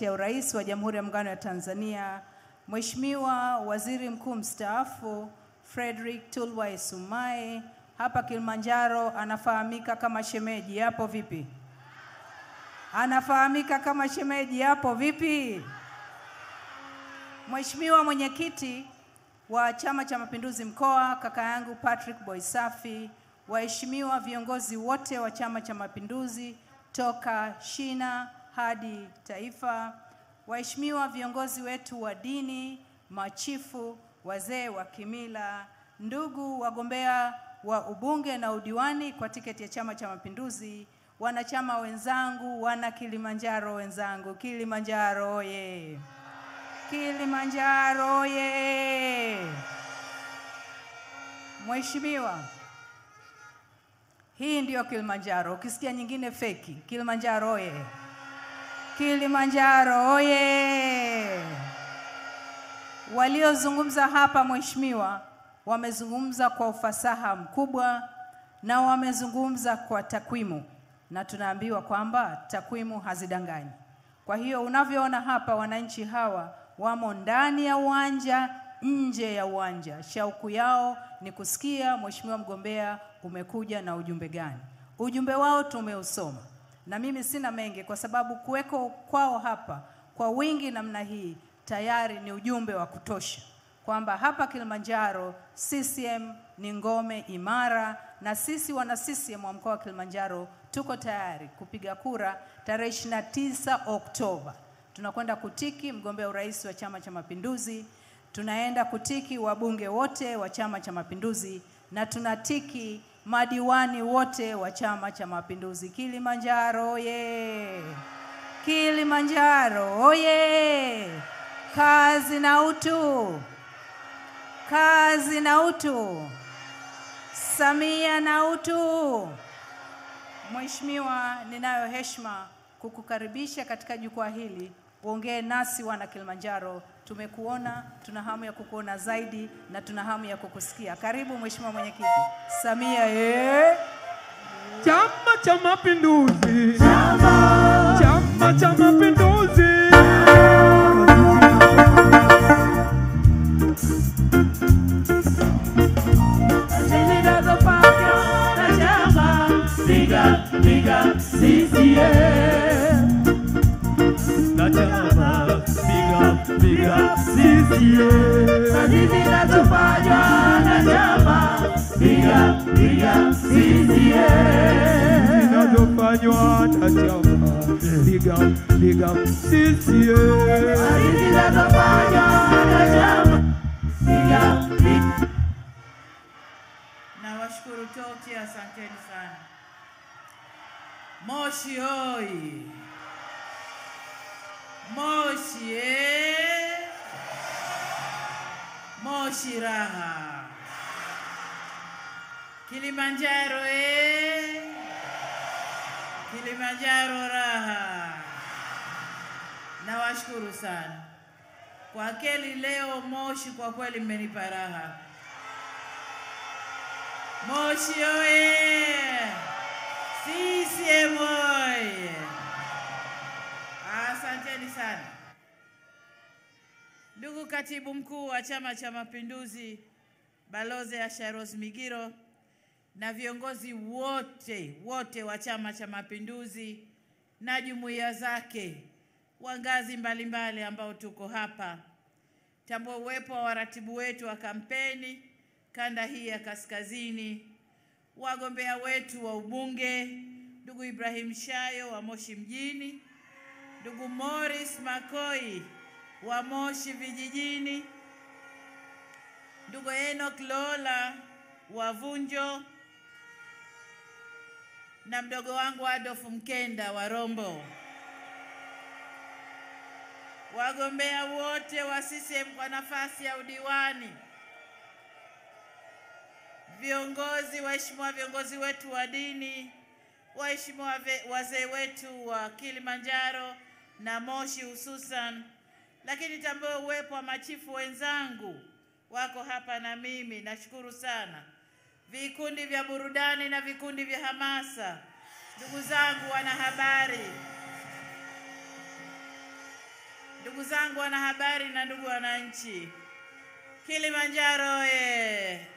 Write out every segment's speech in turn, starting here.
ya Urais wa Jamhuri ya Muungano wa Tanzania, Mheshimiwa Waziri Mkuu mstaafu Frederick Tulwai Sumaye, hapa Kilimanjaro anafahamika kama shemeji. Hapo vipi? Anafahamika kama shemeji. Hapo vipi? Mheshimiwa Mwenyekiti wa Chama cha Mapinduzi mkoa, kaka yangu Patrick Boisafi, waheshimiwa viongozi wote wa Chama cha Mapinduzi toka shina hadi taifa, waheshimiwa viongozi wetu wa dini, machifu, wazee wa kimila, ndugu wagombea wa ubunge na udiwani kwa tiketi ya Chama cha Mapinduzi, wanachama wenzangu, wana Kilimanjaro wenzangu, Kilimanjaro oye! Kilimanjaro oye! Mheshimiwa, hii ndio Kilimanjaro. Ukisikia nyingine feki, Kilimanjaro oye! Kilimanjaro oye! Waliozungumza hapa mheshimiwa, wamezungumza kwa ufasaha mkubwa na wamezungumza kwa takwimu, na tunaambiwa kwamba takwimu hazidanganyi. Kwa hiyo unavyoona hapa, wananchi hawa wamo ndani ya uwanja, nje ya uwanja. Shauku yao ni kusikia mheshimiwa mgombea umekuja na ujumbe gani. Ujumbe wao tumeusoma, na mimi sina mengi kwa sababu kuweko kwao hapa kwa wingi namna hii tayari ni ujumbe wa kutosha kwamba hapa Kilimanjaro CCM ni ngome imara, na sisi wana CCM wa mkoa wa Kilimanjaro tuko tayari kupiga kura tarehe 29 Oktoba. Tunakwenda kutiki mgombea urais wa Chama cha Mapinduzi, tunaenda kutiki wabunge wote wa Chama cha Mapinduzi, na tunatiki madiwani wote wa Chama cha Mapinduzi. Kilimanjaro oye! Kilimanjaro oye! Kazi na utu! Kazi na utu! Samia na utu! Mheshimiwa, ninayo heshima kukukaribisha katika jukwaa hili. Uongee nasi wana Kilimanjaro. Tumekuona, tuna hamu ya kukuona zaidi na tuna hamu ya kukusikia. Karibu Mheshimiwa Mwenyekiti. Samia Chama cha Mapinduzi. Chama cha Mapinduzi. Nawashukuru tote, asanteni sana. Moshi hoi! Moshi Moshi raha! Kilimanjaro Kilimanjaro raha! Nawashukuru sana. Kwa kweli leo Moshi kwa kweli mmenipa raha. Moshi oye! CCM oye! Asanteni sana. Ndugu Katibu Mkuu wa Chama cha Mapinduzi Balozi Asha Rose Migiro, na viongozi wote wa Chama cha Mapinduzi na jumuiya zake wa ngazi mbalimbali ambao tuko hapa, tambua uwepo wa waratibu wetu wa kampeni kanda hii ya kaskazini, wagombea wetu wa ubunge, ndugu Ibrahim Shayo wa Moshi mjini, ndugu Morris Makoi wa Moshi vijijini, ndugu Enoch Lola wa Vunjo, na mdogo wangu Adolf Mkenda wa Rombo, wagombea wote wa CCM kwa nafasi ya udiwani, viongozi, waheshimiwa viongozi wetu wa dini, waheshimiwa wazee wetu wa Kilimanjaro na Moshi hususan, lakini tambua uwepo wa machifu wenzangu wako hapa na mimi, nashukuru sana. Vikundi vya burudani na vikundi vya hamasa, ndugu zangu wanahabari, Ndugu zangu wanahabari na ndugu wananchi, Kilimanjaro oye!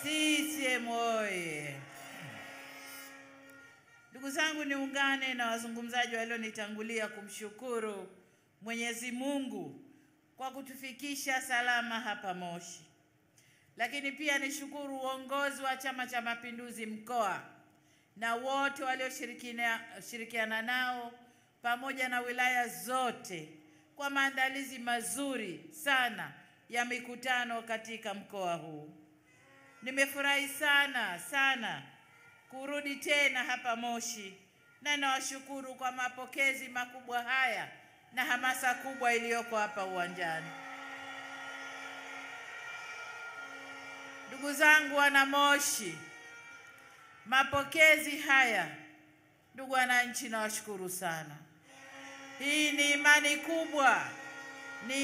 CCM oye! Ndugu zangu, niungane na wazungumzaji walionitangulia kumshukuru Mwenyezi Mungu kwa kutufikisha salama hapa Moshi. Lakini pia nishukuru uongozi wa Chama cha Mapinduzi mkoa na wote walioshirikiana nao pamoja na wilaya zote kwa maandalizi mazuri sana ya mikutano katika mkoa huu. Nimefurahi sana kurudi tena hapa Moshi na nawashukuru kwa mapokezi makubwa haya na hamasa kubwa iliyoko hapa uwanjani. Ndugu zangu wana Moshi, mapokezi haya, ndugu wananchi, nawashukuru sana. Hii ni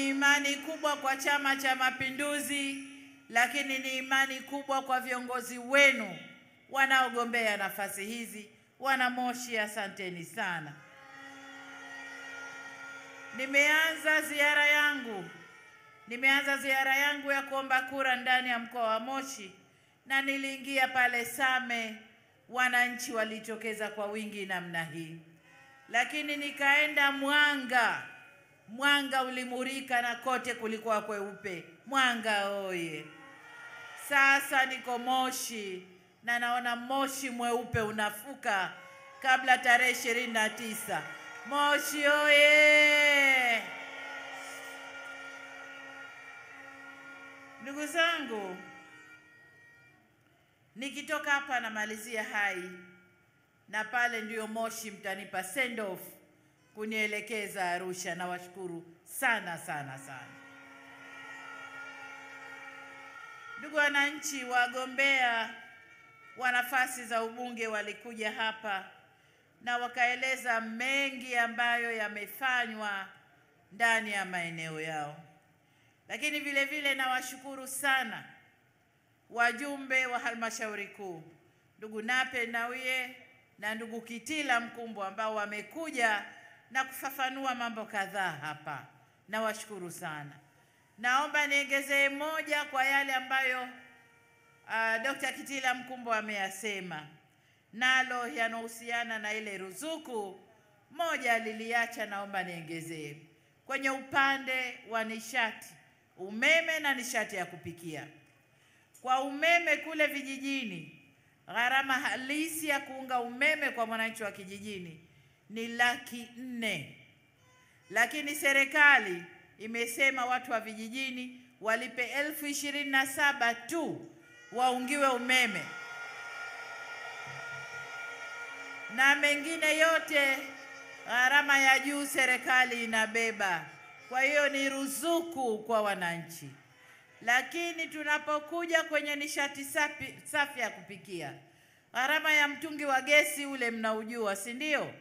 imani kubwa kwa Chama cha Mapinduzi, lakini ni imani kubwa kwa viongozi wenu wanaogombea nafasi hizi. Wana Moshi, asanteni sana. Nimeanza ziara yangu ya kuomba kura ndani ya mkoa wa Moshi, na niliingia pale Same, wananchi walitokeza kwa wingi namna hii. Lakini nikaenda Mwanga ulimurika na kote kulikuwa kweupe. Mwanga oye! Sasa niko Moshi na naona Moshi mweupe unafuka kabla tarehe 29. Moshi oye! Ndugu zangu, nikitoka hapa namalizia Hai, na pale ndio Moshi mtanipa send off kunielekeza Arusha. Na washukuru sana. Ndugu wananchi, wagombea wa nafasi za ubunge walikuja hapa na wakaeleza mengi ambayo yamefanywa ndani ya maeneo yao. Lakini vile vile nawashukuru sana wajumbe wa halmashauri kuu, ndugu Nape Nnauye na ndugu Kitila Mkumbo, ambao wamekuja na kufafanua mambo kadhaa hapa. Nawashukuru sana. Naomba niongezee moja kwa yale ambayo Dr. Kitila Mkumbo ameyasema, nalo yanahusiana na ile ruzuku. Moja liliacha, naomba niongezee kwenye upande wa nishati, umeme na nishati ya kupikia. Kwa umeme kule vijijini, gharama halisi ya kuunga umeme kwa mwananchi wa kijijini ni 400,000. Lakini serikali imesema watu wa vijijini walipe 27,000 tu waungiwe umeme, na mengine yote gharama ya juu serikali inabeba. Kwa hiyo ni ruzuku kwa wananchi. Lakini tunapokuja kwenye nishati safi ya kupikia, gharama ya mtungi wa gesi ule mnaujua, si ndio?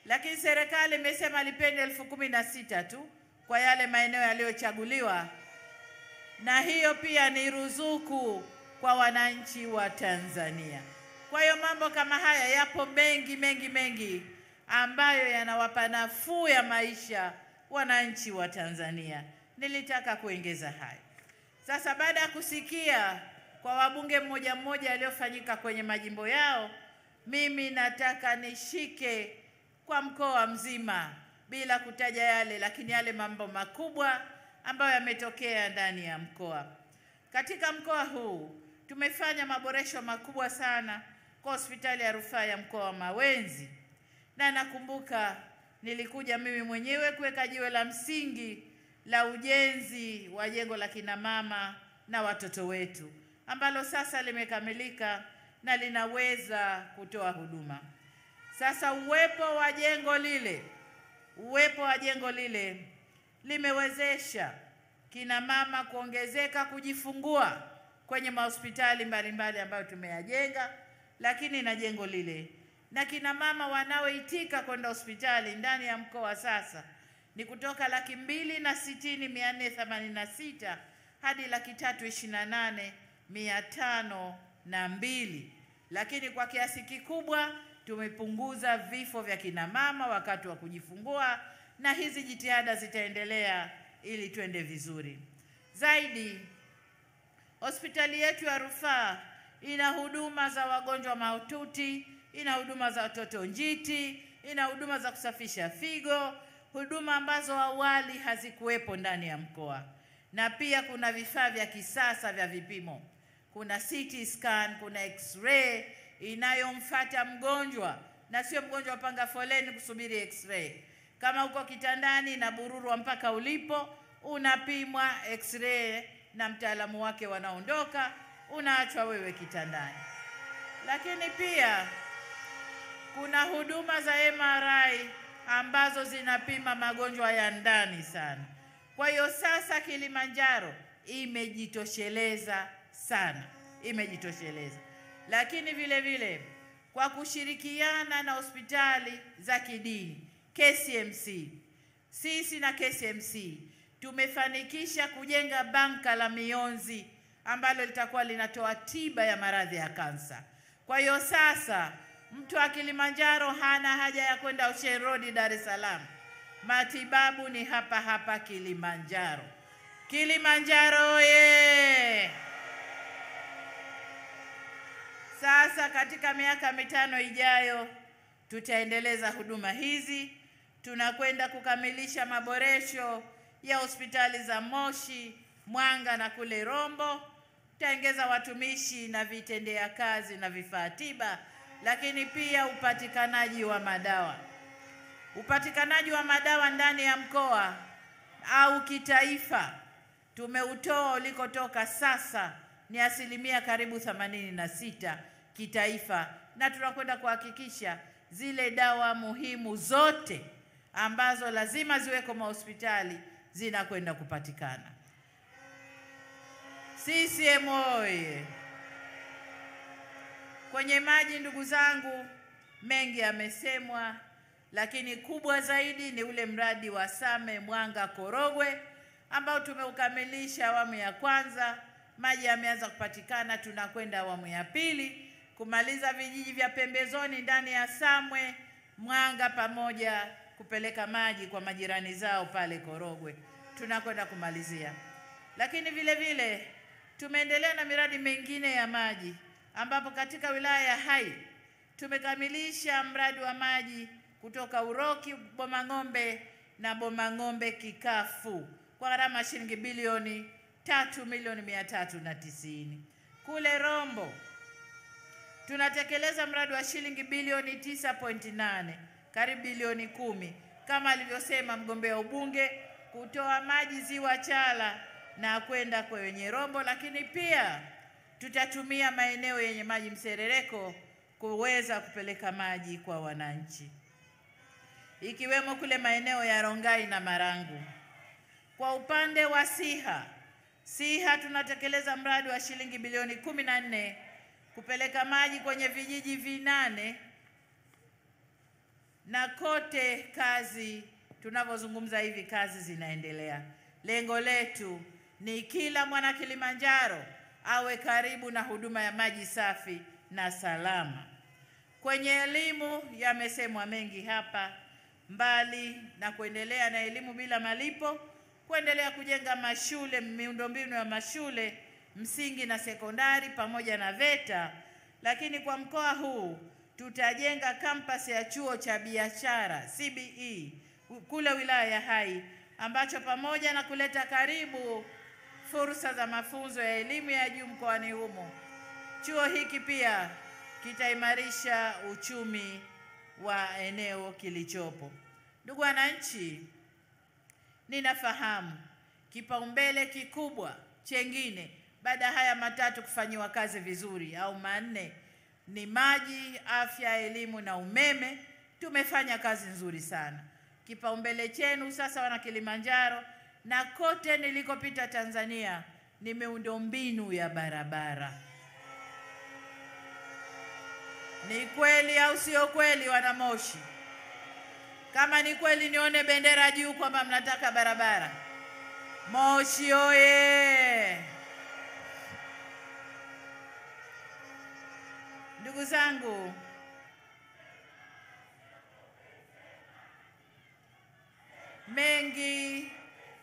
Lakini serikali imesema lipeni 16,000 tu kwa yale maeneo yaliyochaguliwa, na hiyo pia ni ruzuku kwa wananchi wa Tanzania. Kwa hiyo mambo kama haya yapo mengi ambayo yanawapa nafuu ya maisha wananchi wa Tanzania. Nilitaka kuongeza hayo. Sasa baada ya kusikia kwa wabunge mmoja yaliyofanyika kwenye majimbo yao, mimi nataka nishike kwa mkoa mzima bila kutaja yale, lakini yale mambo makubwa ambayo yametokea ndani ya mkoa. Katika mkoa huu tumefanya maboresho makubwa sana kwa hospitali ya rufaa ya mkoa wa Mawenzi, na nakumbuka nilikuja mimi mwenyewe kuweka jiwe la msingi la ujenzi wa jengo la kina mama na watoto wetu, ambalo sasa limekamilika na linaweza kutoa huduma. Sasa uwepo wa jengo lile limewezesha kina mama kuongezeka kujifungua kwenye mahospitali mbalimbali ambayo tumeyajenga, lakini na jengo lile, na kina mama wanaoitika kwenda hospitali ndani ya mkoa sasa ni kutoka 260,486 hadi 328,502. Lakini kwa kiasi kikubwa tumepunguza vifo vya kina mama wakati wa kujifungua na hizi jitihada zitaendelea ili tuende vizuri zaidi. Hospitali yetu ya rufaa ina huduma za wagonjwa mahututi, ina huduma za watoto njiti, ina huduma za kusafisha figo, huduma ambazo awali hazikuwepo ndani ya mkoa. Na pia kuna vifaa vya kisasa vya vipimo. Kuna CT scan, kuna X-ray inayomfuata mgonjwa na sio mgonjwa panga foleni kusubiri X-ray. Kama uko kitandani na bururwa mpaka ulipo, unapimwa X-ray na mtaalamu wake wanaondoka, unaachwa wewe kitandani. Lakini pia kuna huduma za MRI ambazo zinapima magonjwa ya ndani sana. Kwa hiyo sasa Kilimanjaro imejitosheleza sana, imejitosheleza. Lakini vile vile kwa kushirikiana na hospitali za kidini KCMC, sisi na KCMC tumefanikisha kujenga banka la mionzi ambalo litakuwa linatoa tiba ya maradhi ya kansa. Kwa hiyo sasa mtu wa Kilimanjaro hana haja ya kwenda Ocean Road Dar es Salaam. Matibabu ni hapa hapa Kilimanjaro. Kilimanjaro oye! Sasa katika miaka 5 ijayo tutaendeleza huduma hizi. Tunakwenda kukamilisha maboresho ya hospitali za Moshi, Mwanga na kule Rombo. Tutaongeza watumishi na vitendea kazi na vifaa tiba, lakini pia upatikanaji wa madawa. Upatikanaji wa madawa ndani ya mkoa au kitaifa tumeutoa ulikotoka, sasa ni asilimia karibu 86 kitaifa, na tunakwenda kuhakikisha zile dawa muhimu zote ambazo lazima ziweko mahospitali zinakwenda kupatikana. CCM oye! Kwenye maji, ndugu zangu, mengi yamesemwa, lakini kubwa zaidi ni ule mradi wa Same Mwanga Korogwe ambao tumeukamilisha awamu ya kwanza. Maji yameanza kupatikana, tunakwenda awamu ya pili kumaliza vijiji vya pembezoni ndani ya Samwe, Mwanga pamoja, kupeleka maji kwa majirani zao pale Korogwe. Tunakwenda kumalizia. Lakini vile vile tumeendelea na miradi mingine ya maji ambapo katika wilaya ya Hai tumekamilisha mradi wa maji kutoka Uroki Bomang'ombe na Bomang'ombe Kikafu kwa gharama shilingi bilioni 3,390,000. Kule Rombo tunatekeleza mradi wa shilingi bilioni 9.8, karibu bilioni 10 kama alivyosema mgombea ubunge, kutoa maji ziwa Chala na kwenda kwenye Rombo. Lakini pia tutatumia maeneo yenye maji mserereko kuweza kupeleka maji kwa wananchi, ikiwemo kule maeneo ya Rongai na Marangu. Kwa upande wa Siha tunatekeleza mradi wa shilingi bilioni 14 kupeleka maji kwenye vijiji 8, na kote kazi tunavyozungumza hivi kazi zinaendelea. Lengo letu ni kila mwana Kilimanjaro awe karibu na huduma ya maji safi na salama. Kwenye elimu yamesemwa mengi hapa, mbali na kuendelea na elimu bila malipo, kuendelea kujenga mashule, miundombinu ya mashule msingi na sekondari pamoja na VETA. Lakini kwa mkoa huu tutajenga kampasi ya chuo cha biashara CBE kule wilaya ya Hai, ambacho pamoja na kuleta karibu fursa za mafunzo ya elimu ya juu mkoani humo, chuo hiki pia kitaimarisha uchumi wa eneo kilichopo. Ndugu wananchi, ninafahamu kipaumbele kikubwa chengine baada haya matatu kufanyiwa kazi vizuri au manne ni maji, afya, elimu na umeme. Tumefanya kazi nzuri sana. Kipaumbele chenu sasa wana Kilimanjaro na kote nilikopita Tanzania ni miundombinu ya barabara. Ni kweli au sio kweli wana Moshi? Kama ni kweli nione bendera juu kwamba mnataka barabara. Moshi oye! Ndugu zangu, mengi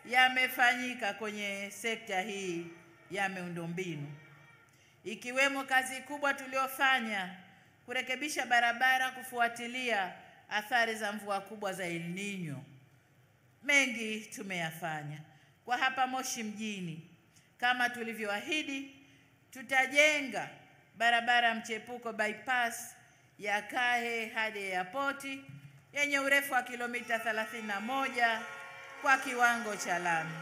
yamefanyika kwenye sekta hii ya miundombinu, ikiwemo kazi kubwa tuliofanya kurekebisha barabara kufuatilia athari za mvua kubwa za El Nino. Mengi tumeyafanya. Kwa hapa Moshi mjini, kama tulivyoahidi, tutajenga barabara mchepuko bypass ya Kahe hadi airport yenye urefu wa kilomita 31 kwa kiwango cha lami.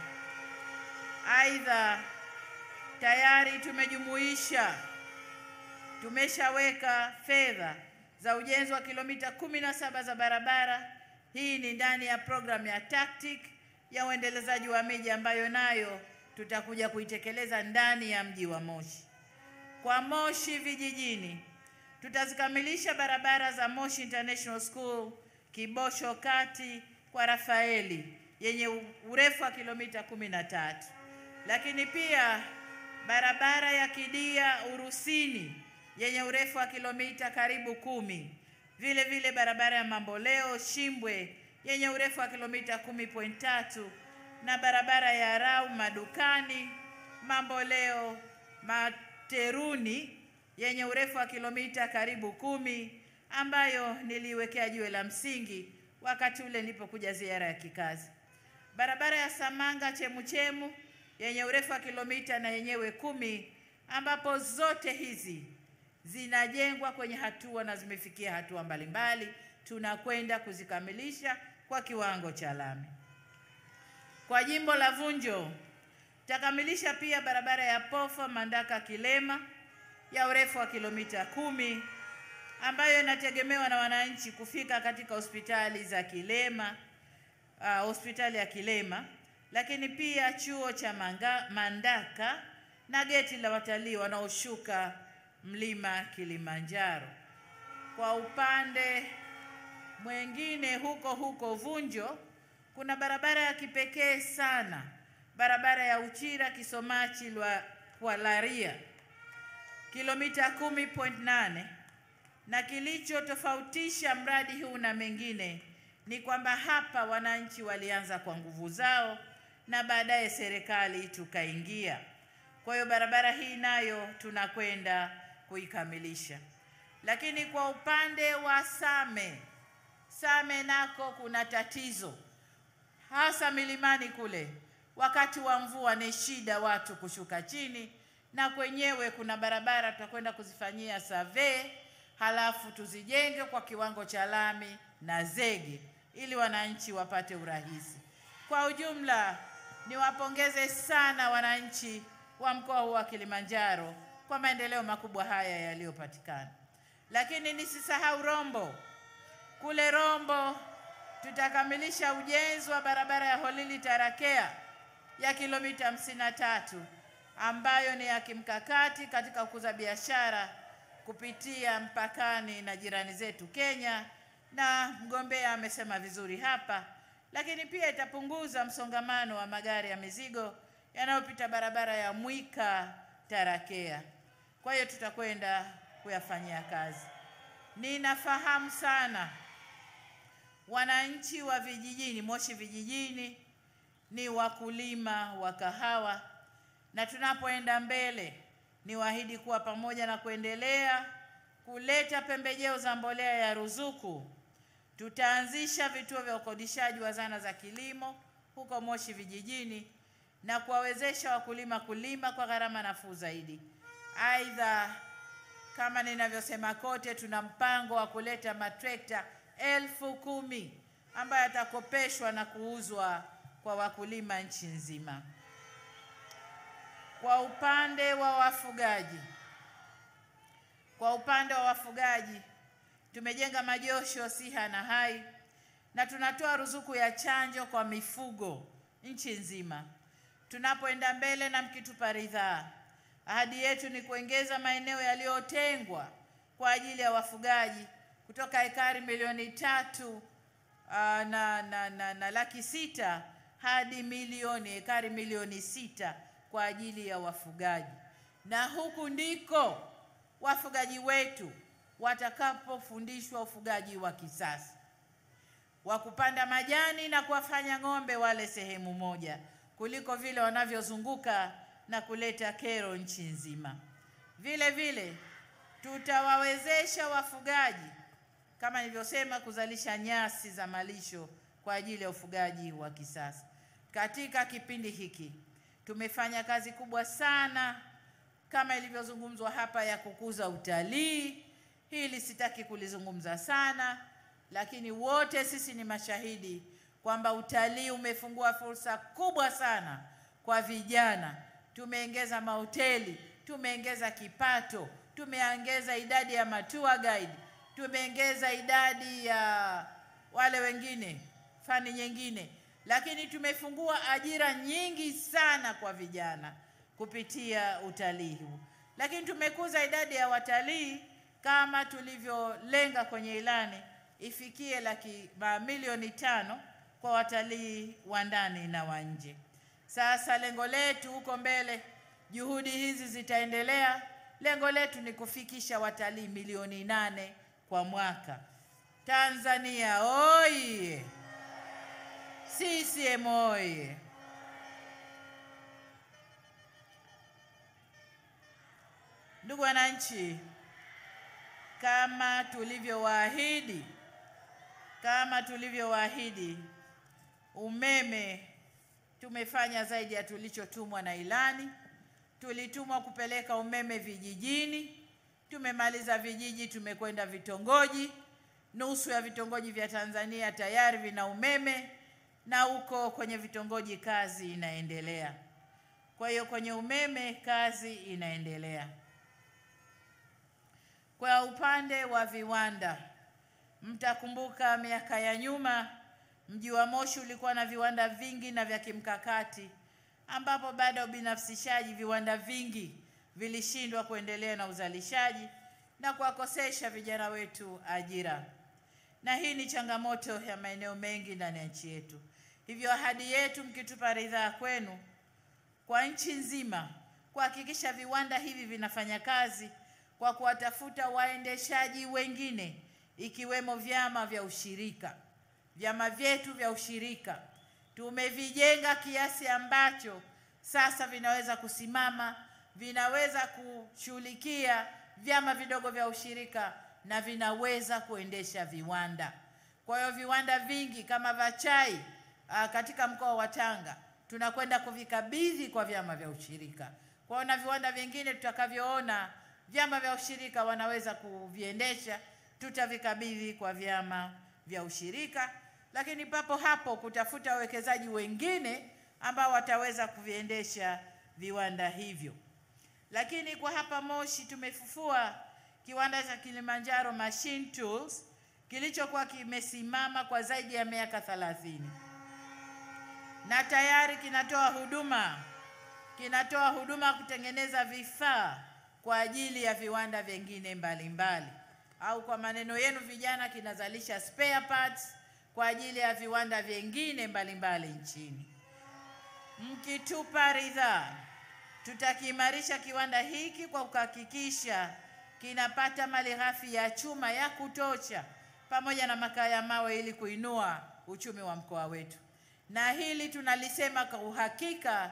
Aidha, tayari tumeshaweka fedha za ujenzi wa kilomita 17 za barabara. Hii ni ndani ya programu ya TACTIC ya uendelezaji wa miji ambayo nayo tutakuja kuitekeleza ndani ya mji wa Moshi. Kwa Moshi vijijini, tutazikamilisha barabara za Moshi International School, Kibosho Kati kwa Rafaeli yenye urefu wa kilomita 13. Lakini pia barabara ya Kidia Urusini yenye urefu wa kilomita karibu 10. Vile vile barabara ya Mamboleo Shimbwe yenye urefu wa kilomita 10.3 na barabara ya Rau Madukani Mamboleo Materuni yenye urefu wa kilomita karibu 10 ambayo niliwekea jiwe la msingi wakati ule nilipokuja ziara ya kikazi. Barabara ya Samanga Chemuchemu yenye urefu wa kilomita na yenyewe 10 ambapo zote hizi zinajengwa kwenye hatua na zimefikia hatua mbalimbali, tunakwenda kuzikamilisha kwa kiwango cha lami. Kwa jimbo la Vunjo, tutakamilisha pia barabara ya Pofa Mandaka Kilema ya urefu wa kilomita 10 ambayo inategemewa na wananchi kufika katika hospitali za Kilema, hospitali ya Kilema, lakini pia chuo cha Mandaka na geti la watalii wanaoshuka mlima Kilimanjaro. Kwa upande mwingine huko Vunjo, kuna barabara ya kipekee sana, barabara ya Uchira Kisomachi kwa Laria kilomita 10.8, na kilichotofautisha mradi huu na mengine ni kwamba hapa wananchi walianza kwa nguvu zao na baadaye serikali tukaingia. Kwa hiyo barabara hii nayo tunakwenda kuikamilisha. Lakini kwa upande wa Same nako kuna tatizo, hasa milimani kule. Wakati wa mvua ni shida watu kushuka chini, na kwenyewe kuna barabara tutakwenda kuzifanyia survey, halafu tuzijenge kwa kiwango cha lami na zege ili wananchi wapate urahisi. Kwa ujumla, niwapongeze sana wananchi wa mkoa huu wa Kilimanjaro kwa maendeleo makubwa haya yaliyopatikana. Lakini nisisahau Rombo. Kule Rombo tutakamilisha ujenzi wa barabara ya Holili Tarakea ya kilomita 53 ambayo ni ya kimkakati katika kukuza biashara kupitia mpakani na jirani zetu Kenya, na mgombea amesema vizuri hapa. Lakini pia itapunguza msongamano wa magari ya mizigo yanayopita barabara ya Mwika Tarakea. Kwa hiyo tutakwenda kuyafanyia kazi. Ninafahamu sana wananchi wa vijijini, Moshi vijijini ni wakulima wa kahawa, na tunapoenda mbele niwaahidi kuwa pamoja na kuendelea kuleta pembejeo za mbolea ya ruzuku, tutaanzisha vituo vya ukodishaji wa zana za kilimo huko Moshi vijijini na kuwawezesha wakulima kulima kwa gharama nafuu zaidi. Aidha, kama ninavyosema kote, tuna mpango wa kuleta matrekta 10,000 ambayo yatakopeshwa na kuuzwa kwa wakulima nchi nzima. Kwa upande wa wafugaji, tumejenga majosho Siha na Hai, na tunatoa ruzuku ya chanjo kwa mifugo nchi nzima. Tunapoenda mbele na mkitupa ridhaa, ahadi yetu ni kuongeza maeneo yaliyotengwa kwa ajili ya wafugaji kutoka ekari 3 na laki 6 hadi ekari 6 kwa ajili ya wafugaji. Na huku ndiko wafugaji wetu watakapofundishwa ufugaji wa kisasa. wa kupanda majani na kuwafanya ng'ombe wale sehemu moja, kuliko vile wanavyozunguka na kuleta kero nchi nzima. Vile vile tutawawezesha wafugaji kama nilivyosema kuzalisha nyasi za malisho kwa ajili ya ufugaji wa kisasa. Katika kipindi hiki tumefanya kazi kubwa sana kama ilivyozungumzwa hapa ya kukuza utalii. Hili sitaki kulizungumza sana, lakini wote sisi ni mashahidi kwamba utalii umefungua fursa kubwa sana kwa vijana. Tumeongeza mahoteli, tumeongeza kipato, tumeongeza idadi ya tour guide, tumeongeza idadi ya wale wengine fani nyingine, lakini tumefungua ajira nyingi sana kwa vijana kupitia utalii huu. Lakini tumekuza idadi ya watalii kama tulivyolenga kwenye ilani ifikie milioni 5 kwa watalii wa ndani na wa nje. Sasa lengo letu huko mbele, juhudi hizi zitaendelea. Lengo letu ni kufikisha watalii milioni 8 kwa mwaka. Tanzania oye! CCM oye! Ndugu wananchi, kama tulivyowaahidi, umeme tumefanya zaidi ya tulichotumwa na ilani. Tulitumwa kupeleka umeme vijijini, tumemaliza vijiji, tumekwenda vitongoji. Nusu ya vitongoji vya Tanzania tayari vina umeme, na huko kwenye vitongoji kazi inaendelea. Kwa hiyo kwenye umeme kazi inaendelea. Kwa upande wa viwanda, mtakumbuka miaka ya nyuma mji wa Moshi ulikuwa na viwanda vingi na vya kimkakati, ambapo baada ya ubinafsishaji viwanda vingi vilishindwa kuendelea na uzalishaji na kuwakosesha vijana wetu ajira. Na hii ni changamoto ya maeneo mengi ndani ya nchi yetu. Hivyo ahadi yetu, mkitupa ridhaa kwenu, kwa nchi nzima kuhakikisha viwanda hivi vinafanya kazi kwa kuwatafuta waendeshaji wengine, ikiwemo vyama vya ushirika. Vyama vyetu vya ushirika tumevijenga kiasi ambacho sasa vinaweza kusimama, vinaweza kushughulikia vyama vidogo vya ushirika na vinaweza kuendesha viwanda. Kwa hiyo viwanda vingi kama vya chai katika mkoa wa Tanga tunakwenda kuvikabidhi kwa vyama vya ushirika. Kwa hiyo na viwanda vingine tutakavyoona vyama vya ushirika wanaweza kuviendesha, tutavikabidhi kwa vyama vya ushirika. Lakini papo hapo kutafuta wawekezaji wengine ambao wataweza kuviendesha viwanda hivyo. Lakini kwa hapa Moshi tumefufua kiwanda cha Kilimanjaro Machine Tools kilichokuwa kimesimama kwa zaidi ya miaka 30. Na tayari kinatoa huduma kutengeneza vifaa kwa ajili ya viwanda vingine mbalimbali, au kwa maneno yenu vijana, kinazalisha spare parts kwa ajili ya viwanda vingine mbalimbali nchini. Mkitupa ridhaa, tutakiimarisha kiwanda hiki kwa kuhakikisha kinapata malighafi ya chuma ya kutosha pamoja na makaa ya mawe ili kuinua uchumi wa mkoa wetu. Na hili tunalisema kwa uhakika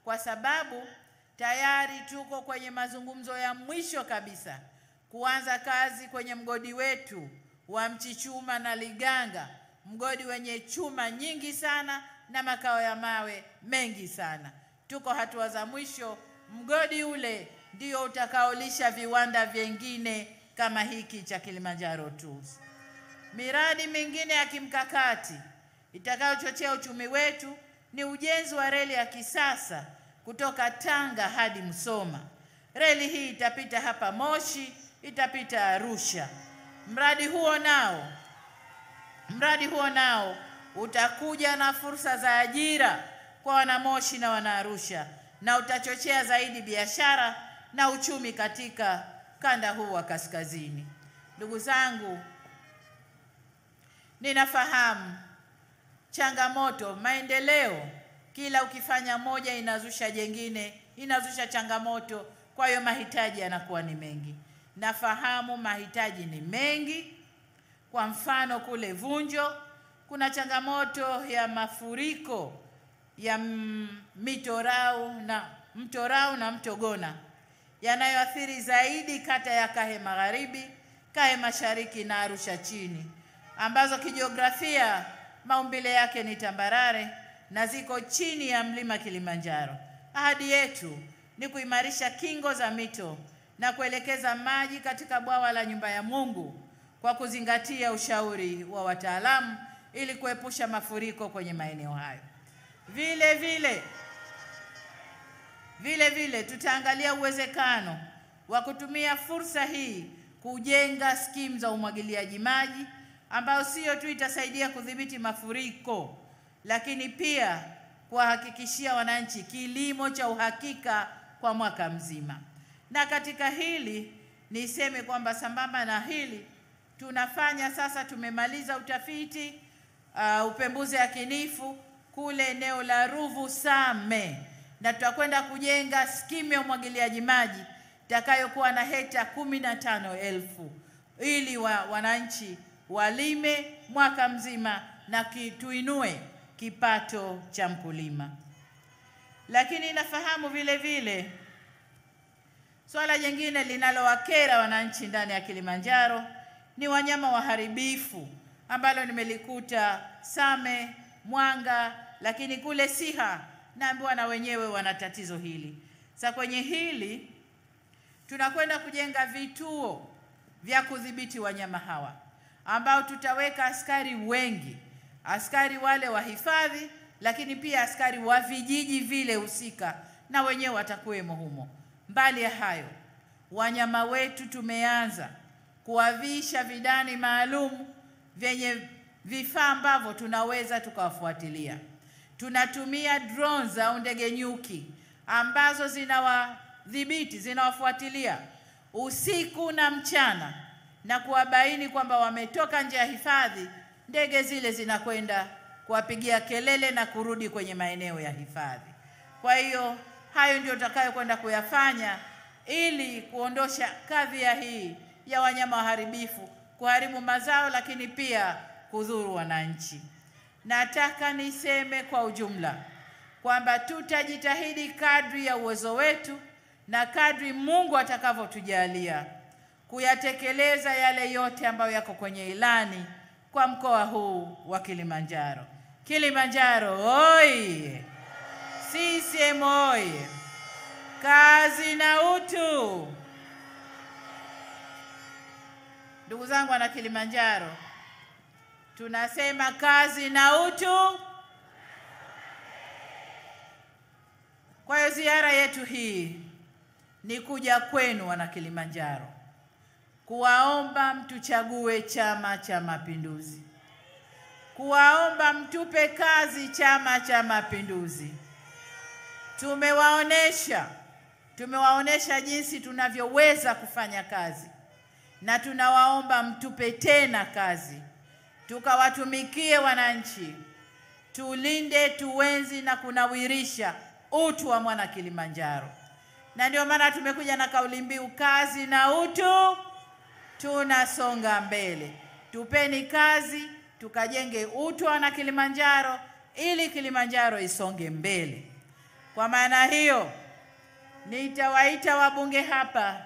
kwa sababu tayari tuko kwenye mazungumzo ya mwisho kabisa kuanza kazi kwenye mgodi wetu wa Mchichuma na Liganga, mgodi wenye chuma nyingi sana na makao ya mawe mengi sana. Tuko hatua za mwisho. Mgodi ule ndio utakaolisha viwanda vingine kama hiki cha Kilimanjaro Tools. Miradi mingine ya kimkakati itakayochochea uchumi wetu ni ujenzi wa reli ya kisasa kutoka Tanga hadi Musoma. Reli hii itapita hapa Moshi, itapita Arusha. Mradi huo nao utakuja na fursa za ajira kwa wanamoshi na wanaarusha, na utachochea zaidi biashara na uchumi katika kanda huu wa kaskazini. Ndugu zangu, ninafahamu changamoto, maendeleo, kila ukifanya moja inazusha jengine, inazusha changamoto, kwa hiyo mahitaji yanakuwa ni mengi. Nafahamu mahitaji ni mengi. Kwa mfano kule Vunjo kuna changamoto ya mafuriko ya mto Rau na mto Gona yanayoathiri zaidi kata ya Kahe Magharibi, Kahe Mashariki na Arusha Chini, ambazo kijiografia maumbile yake ni tambarare na ziko chini ya mlima Kilimanjaro. Ahadi yetu ni kuimarisha kingo za mito na kuelekeza maji katika bwawa la Nyumba ya Mungu kwa kuzingatia ushauri wa wataalamu ili kuepusha mafuriko kwenye maeneo hayo. Vile vile tutaangalia uwezekano wa kutumia fursa hii kujenga skimu za umwagiliaji maji ambao sio tu itasaidia kudhibiti mafuriko, lakini pia kuwahakikishia wananchi kilimo cha uhakika kwa mwaka mzima. Na katika hili niseme kwamba sambamba na hili tunafanya sasa, tumemaliza utafiti upembuzi yakinifu kule eneo la Ruvu Same, na tutakwenda kujenga skimu ya umwagiliaji maji itakayokuwa na hekta 15,000 ili wananchi walime mwaka mzima na tuinue kipato cha mkulima. Lakini nafahamu vile vile swala jingine linalowakera wananchi ndani ya Kilimanjaro ni wanyama waharibifu, ambalo nimelikuta Same, Mwanga, lakini kule Siha naambiwa na wenyewe wana tatizo hili. Sasa kwenye hili tunakwenda kujenga vituo vya kudhibiti wanyama hawa, ambao tutaweka askari wengi, askari wale wa hifadhi, lakini pia askari wa vijiji vile husika na wenyewe watakuwemo humo. Mbali ya hayo, wanyama wetu tumeanza kuwavisha vidani maalum vyenye vifaa ambavyo tunaweza tukawafuatilia. Tunatumia drones au ndege nyuki ambazo zinawadhibiti, zinawafuatilia usiku na mchana na kuwabaini kwamba wametoka nje ya hifadhi. Ndege zile zinakwenda kuwapigia kelele na kurudi kwenye maeneo ya hifadhi. Kwa hiyo hayo ndio tutakayokwenda kuyafanya ili kuondosha kadhia hii ya wanyama waharibifu kuharibu mazao, lakini pia kudhuru wananchi. Nataka niseme kwa ujumla kwamba tutajitahidi kadri ya uwezo wetu na kadri Mungu atakavyotujalia kuyatekeleza yale yote ambayo yako kwenye ilani kwa mkoa huu wa Kilimanjaro. Kilimanjaro oye! CCM oye! Kazi na utu. Ndugu zangu wana Kilimanjaro, tunasema kazi na utu. Kwa hiyo ziara yetu hii ni kuja kwenu wana Kilimanjaro, kuwaomba mtuchague Chama cha Mapinduzi, kuwaomba mtupe kazi Chama cha Mapinduzi. Tumewaonesha jinsi tunavyoweza kufanya kazi, na tunawaomba mtupe tena kazi, tukawatumikie wananchi, tulinde, tuenzi na kunawirisha utu wa mwana Kilimanjaro. Na ndio maana tumekuja na kauli mbiu kazi na utu, tunasonga mbele. Tupeni kazi, tukajenge utu wa wana Kilimanjaro ili Kilimanjaro isonge mbele. Kwa maana hiyo, nitawaita wabunge hapa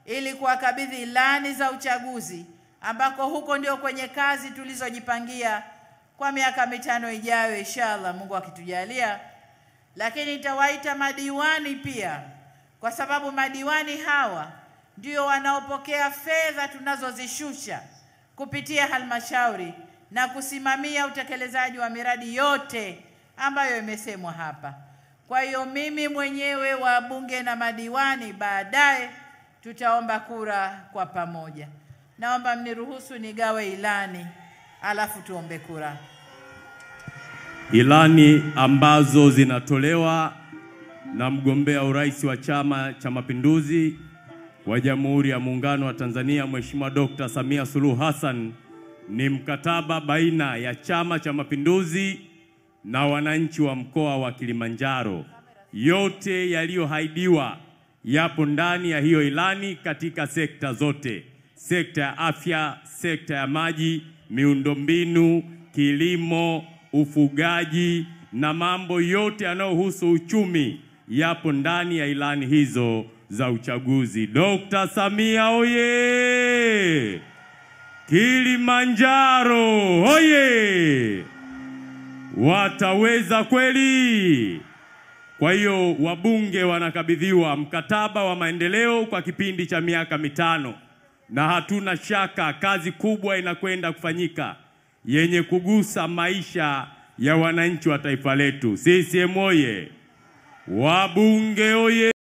ili kuwakabidhi ilani za uchaguzi, ambako huko ndio kwenye kazi tulizojipangia kwa miaka 5 ijayo inshallah, Mungu akitujalia. Lakini nitawaita madiwani pia, kwa sababu madiwani hawa ndio wanaopokea fedha tunazozishusha kupitia halmashauri na kusimamia utekelezaji wa miradi yote ambayo imesemwa hapa. Kwa hiyo mimi mwenyewe, wabunge na madiwani, baadaye tutaomba kura kwa pamoja. Naomba mniruhusu nigawe ilani alafu tuombe kura. Ilani ambazo zinatolewa na mgombea urais wa Chama cha Mapinduzi wa Jamhuri ya Muungano wa Tanzania, Mheshimiwa Dr. Samia Suluhu Hassan, ni mkataba baina ya Chama cha Mapinduzi na wananchi wa mkoa wa Kilimanjaro. Yote yaliyoahidiwa yapo ndani ya hiyo ilani katika sekta zote: sekta ya afya, sekta ya maji, miundombinu, kilimo, ufugaji na mambo yote yanayohusu uchumi yapo ndani ya ilani hizo za uchaguzi. Dr. Samia oye! Kilimanjaro oye! Wataweza kweli? Kwa hiyo wabunge wanakabidhiwa mkataba wa maendeleo kwa kipindi cha miaka 5, na hatuna shaka kazi kubwa inakwenda kufanyika yenye kugusa maisha ya wananchi wa taifa letu. CCM oye! Wabunge oye!